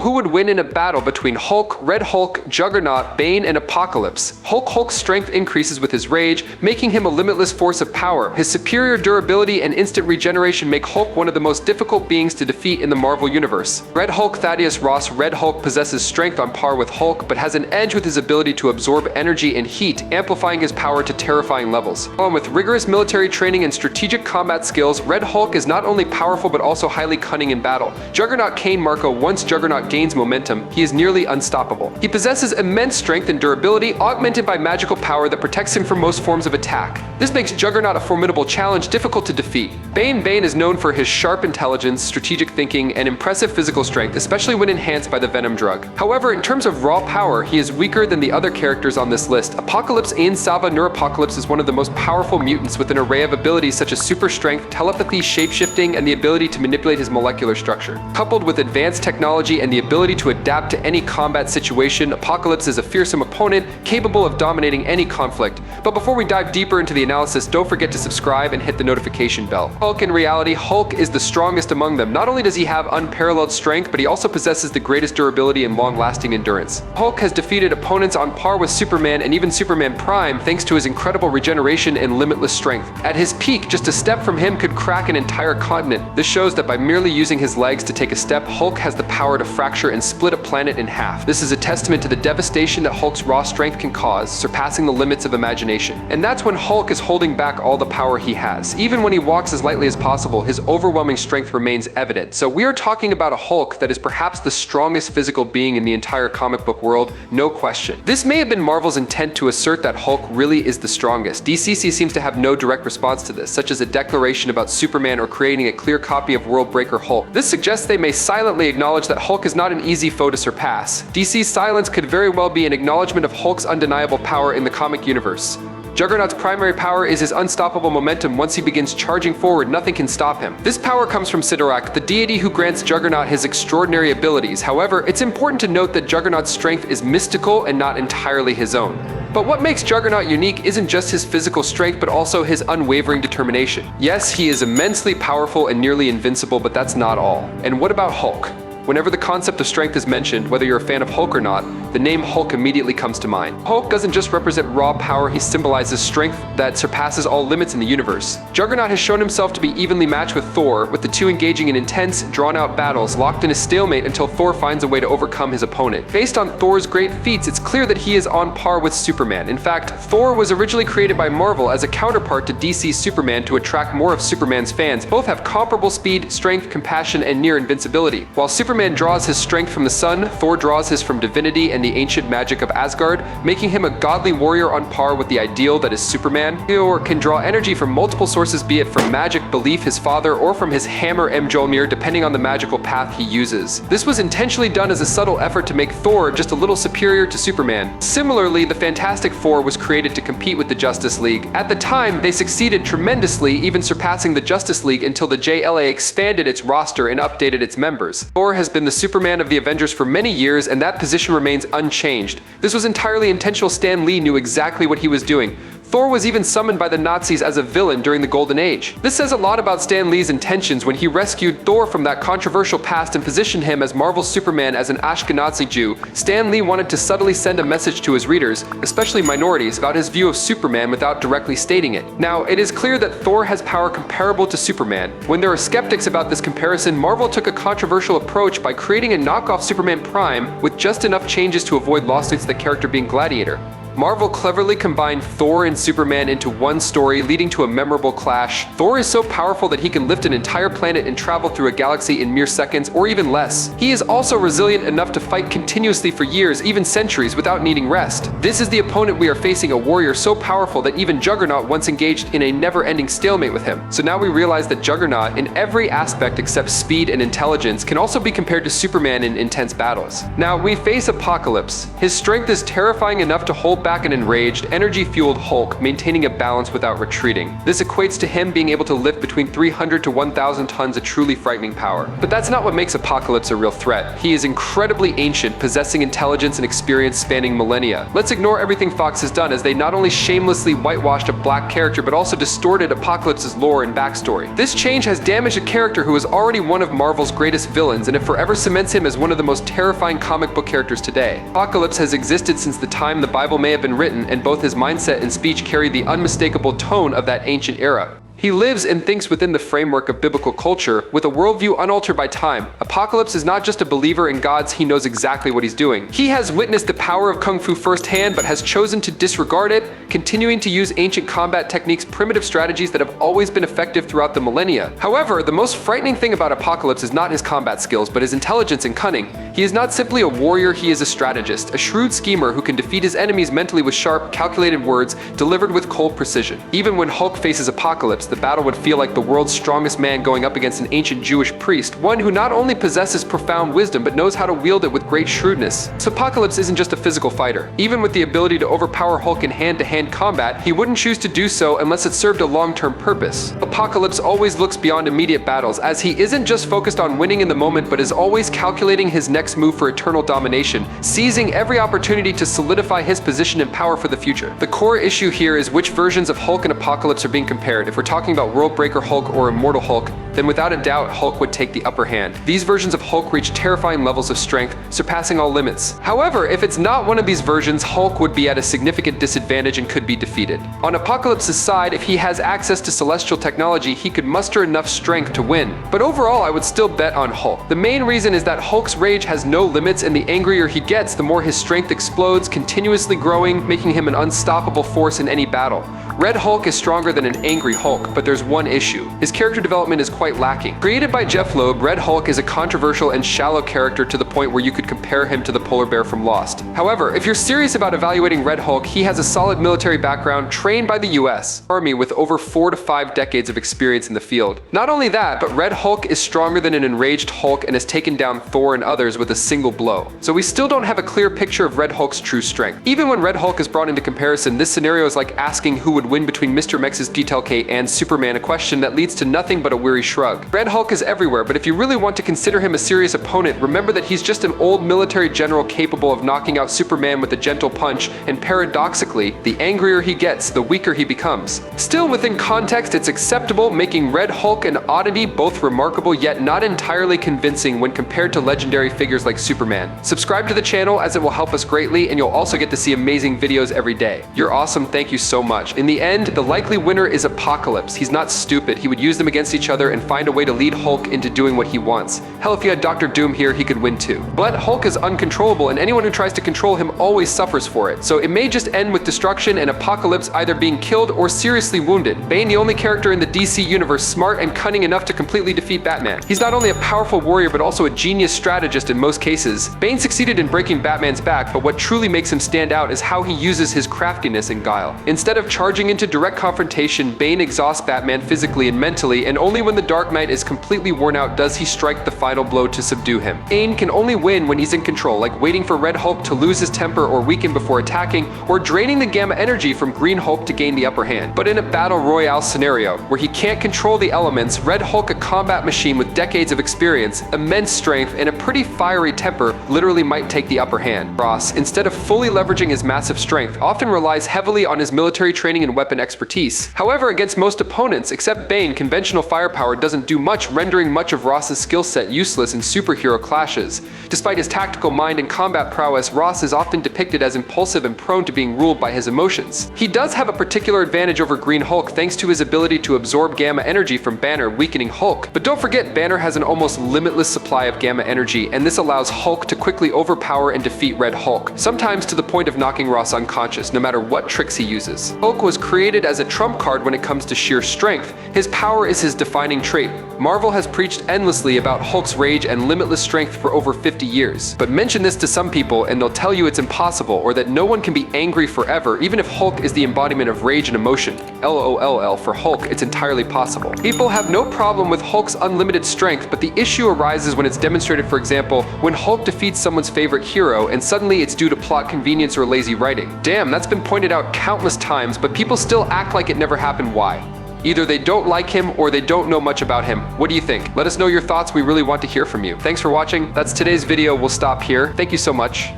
who would win in a battle between Hulk, Red Hulk, Juggernaut, Bane, and Apocalypse? Hulk's strength increases with his rage, making him a limitless force of power. His superior durability and instant regeneration make Hulk one of the most difficult beings to defeat in the Marvel Universe. Red Hulk Thaddeus Ross Red Hulk possesses strength on par with Hulk, but has an edge with his ability to absorb energy and heat, amplifying his power to terrifying levels. Along with rigorous military training and strategic combat skills, Red Hulk is not only powerful but also highly cunning in battle. Juggernaut Kane Marco, once Juggernaut gains momentum, he is nearly unstoppable. He possesses immense strength and durability, augmented by magical power that protects him from most forms of attack. This makes Juggernaut a formidable challenge difficult to defeat. Bane is known for his sharp intelligence, strategic thinking, and impressive physical strength, especially when enhanced by the Venom drug. However, in terms of raw power, he is weaker than the other characters on this list. Apocalypse Ain Sava Neuropocalypse is one of the most powerful mutants with an array of abilities such as super strength, telepathy, shapeshifting, and the ability to manipulate his molecular structure. Coupled with advanced technology and the ability to adapt to any combat situation, Apocalypse is a fearsome opponent capable of dominating any conflict. But before we dive deeper into the analysis, don't forget to subscribe and hit the notification bell. Hulk, in reality, Hulk is the strongest among them. Not only does he have unparalleled strength, but he also possesses the greatest durability and long-lasting endurance. Hulk has defeated opponents on par with Superman and even Superman Prime thanks to his incredible regeneration and limitless strength. At his peak, just a step from him could crack an entire continent. This shows that by merely using his legs to take a step, Hulk has the power to fracture and split a planet in half. This is a testament to the devastation that Hulk's raw strength can cause, surpassing the limits of imagination. And that's when Hulk is holding back all the power he has. Even when he walks as lightly as possible, his overwhelming strength remains evident. So we are talking about a Hulk that is perhaps the strongest physical being in the entire comic book world, no question. This may have been Marvel's intent to assert that Hulk really is the strongest. DCC seems to have no direct response to this, such as a declaration about Superman or creating a clear copy of World Breaker Hulk. This suggests they may silently acknowledge that Hulk is not an easy foe to surpass. DC's silence could very well be an acknowledgement of Hulk's undeniable power in the comic universe. Juggernaut's primary power is his unstoppable momentum. Once he begins charging forward, nothing can stop him. This power comes from Sidorak, the deity who grants Juggernaut his extraordinary abilities. However, it's important to note that Juggernaut's strength is mystical and not entirely his own. But what makes Juggernaut unique isn't just his physical strength, but also his unwavering determination. Yes, he is immensely powerful and nearly invincible, but that's not all. And what about Hulk? Whenever the concept of strength is mentioned, whether you're a fan of Hulk or not, the name Hulk immediately comes to mind. Hulk doesn't just represent raw power, he symbolizes strength that surpasses all limits in the universe. Juggernaut has shown himself to be evenly matched with Thor, with the two engaging in intense, drawn-out battles, locked in a stalemate until Thor finds a way to overcome his opponent. Based on Thor's great feats, it's clear that he is on par with Superman. In fact, Thor was originally created by Marvel as a counterpart to DC's Superman to attract more of Superman's fans. Both have comparable speed, strength, compassion, and near invincibility. While Superman draws his strength from the sun, Thor draws his from divinity and the ancient magic of Asgard, making him a godly warrior on par with the ideal that is Superman. Thor can draw energy from multiple sources, be it from magic, belief, his father, or from his hammer Mjolnir, depending on the magical path he uses. This was intentionally done as a subtle effort to make Thor just a little superior to Superman. Similarly, the Fantastic Four was created to compete with the Justice League. At the time, they succeeded tremendously, even surpassing the Justice League until the JLA expanded its roster and updated its members. Thor has been the Superman of the Avengers for many years, and that position remains unchanged. This was entirely intentional. Stan Lee knew exactly what he was doing. Thor was even summoned by the Nazis as a villain during the Golden Age. This says a lot about Stan Lee's intentions when he rescued Thor from that controversial past and positioned him as Marvel's Superman as an Ashkenazi Jew. Stan Lee wanted to subtly send a message to his readers, especially minorities, about his view of Superman without directly stating it. Now, it is clear that Thor has power comparable to Superman. When there are skeptics about this comparison, Marvel took a controversial approach by creating a knockoff Superman Prime with just enough changes to avoid lawsuits of the character being Gladiator. Marvel cleverly combined Thor and Superman into one story, leading to a memorable clash. Thor is so powerful that he can lift an entire planet and travel through a galaxy in mere seconds, or even less. He is also resilient enough to fight continuously for years, even centuries, without needing rest. This is the opponent we are facing, a warrior so powerful that even Juggernaut once engaged in a never-ending stalemate with him. So now we realize that Juggernaut, in every aspect except speed and intelligence, can also be compared to Superman in intense battles. Now, we face Apocalypse. His strength is terrifying enough to hold back an enraged, energy-fueled Hulk, maintaining a balance without retreating. This equates to him being able to lift between 300 to 1,000 tons, a truly frightening power. But that's not what makes Apocalypse a real threat. He is incredibly ancient, possessing intelligence and experience spanning millennia. Let's ignore everything Fox has done, as they not only shamelessly whitewashed a black character but also distorted Apocalypse's lore and backstory. This change has damaged a character who is already one of Marvel's greatest villains, and it forever cements him as one of the most terrifying comic book characters today. Apocalypse has existed since the time the Bible may have been written, and both his mindset and speech carry the unmistakable tone of that ancient era. He lives and thinks within the framework of biblical culture, with a worldview unaltered by time. Apocalypse is not just a believer in gods, he knows exactly what he's doing. He has witnessed the power of Kung Fu firsthand, but has chosen to disregard it, continuing to use ancient combat techniques, primitive strategies that have always been effective throughout the millennia. However, the most frightening thing about Apocalypse is not his combat skills, but his intelligence and cunning. He is not simply a warrior, he is a strategist, a shrewd schemer who can defeat his enemies mentally with sharp, calculated words delivered with cold precision. Even when Hulk faces Apocalypse, the battle would feel like the world's strongest man going up against an ancient Jewish priest, one who not only possesses profound wisdom but knows how to wield it with great shrewdness. So Apocalypse isn't just a physical fighter. Even with the ability to overpower Hulk in hand-to-hand combat, he wouldn't choose to do so unless it served a long-term purpose. Apocalypse always looks beyond immediate battles, as he isn't just focused on winning in the moment but is always calculating his next move for eternal domination, seizing every opportunity to solidify his position and power for the future. The core issue here is which versions of Hulk and Apocalypse are being compared. If we're talking about Worldbreaker Hulk or Immortal Hulk, then without a doubt Hulk would take the upper hand. These versions of Hulk reach terrifying levels of strength, surpassing all limits. However, if it's not one of these versions, Hulk would be at a significant disadvantage and could be defeated. On Apocalypse's side, if he has access to celestial technology, he could muster enough strength to win. But overall, I would still bet on Hulk. The main reason is that Hulk's rage has no limits, and the angrier he gets, the more his strength explodes, continuously growing, making him an unstoppable force in any battle. Red Hulk is stronger than an angry Hulk, but there's one issue. His character development is quite lacking. Created by Jeff Loeb, Red Hulk is a controversial and shallow character to the point where you could compare him to the polar bear from Lost. However, if you're serious about evaluating Red Hulk, he has a solid military background, trained by the US Army with over 4 to 5 decades of experience in the field. Not only that, but Red Hulk is stronger than an enraged Hulk and has taken down Thor and others with a single blow. So we still don't have a clear picture of Red Hulk's true strength. Even when Red Hulk is brought into comparison, this scenario is like asking who would win between Mr. Mex's Detail K and Superman, a question that leads to nothing but a weary shrug. Red Hulk is everywhere, but if you really want to consider him a serious opponent, remember that he's just an old military general capable of knocking out Superman with a gentle punch, and paradoxically, the angrier he gets, the weaker he becomes. Still, within context, it's acceptable, making Red Hulk an oddity, both remarkable yet not entirely convincing when compared to legendary figures like Superman. Subscribe to the channel, as it will help us greatly, and you'll also get to see amazing videos every day. You're awesome, thank you so much. In the end, the likely winner is Apocalypse. He's not stupid. He would use them against each other and find a way to lead Hulk into doing what he wants. Hell, if you had Dr. Doom here, he could win too. But Hulk is uncontrollable, and anyone who tries to control him always suffers for it. So it may just end with destruction and Apocalypse either being killed or seriously wounded. Bane, the only character in the DC universe smart and cunning enough to completely defeat Batman. He's not only a powerful warrior, but also a genius strategist in most cases. Bane succeeded in breaking Batman's back, but what truly makes him stand out is how he uses his craftiness and guile. Instead of charging into direct confrontation, Bane exhausts Batman physically and mentally, and only when the Dark Knight is completely worn out does he strike the final blow to subdue him. Bane can only win when he's in control, like waiting for Red Hulk to lose his temper or weaken before attacking, or draining the gamma energy from Green Hulk to gain the upper hand. But in a battle royale scenario, where he can't control the elements, Red Hulk, a combat machine with decades of experience, immense strength, and a pretty fiery temper, literally might take the upper hand. Ross, instead of fully leveraging his massive strength, often relies heavily on his military training and weapon expertise. However, against most opponents, except Bane, conventional firepower doesn't do much, rendering much of Ross's skill set useless in superhero clashes. Despite his tactical mind and combat prowess, Ross is often depicted as impulsive and prone to being ruled by his emotions. He does have a particular advantage over Green Hulk thanks to his ability to absorb gamma energy from Banner, weakening Hulk. But don't forget, Banner has an almost limitless supply of gamma energy, and this allows Hulk to quickly overpower and defeat Red Hulk, sometimes to the point of knocking Ross unconscious, no matter what tricks he uses. Hulk was created as a trump card when it comes to sheer strength. His power is his defining trait. Marvel has preached endlessly about Hulk's rage and limitless strength for over 50 years. But mention this to some people and they'll tell you it's impossible or that no one can be angry forever even if Hulk is the embodiment of rage and emotion. LOLL, for Hulk, it's entirely possible. People have no problem with Hulk's unlimited strength, but the issue arises when it's demonstrated, for example, when Hulk defeats someone's favorite hero and suddenly it's due to plot convenience or lazy writing. Damn, that's been pointed out countless times, but people still act like it never happened. Why? Either they don't like him or they don't know much about him. What do you think? Let us know your thoughts. We really want to hear from you. Thanks for watching. That's today's video. We'll stop here. Thank you so much.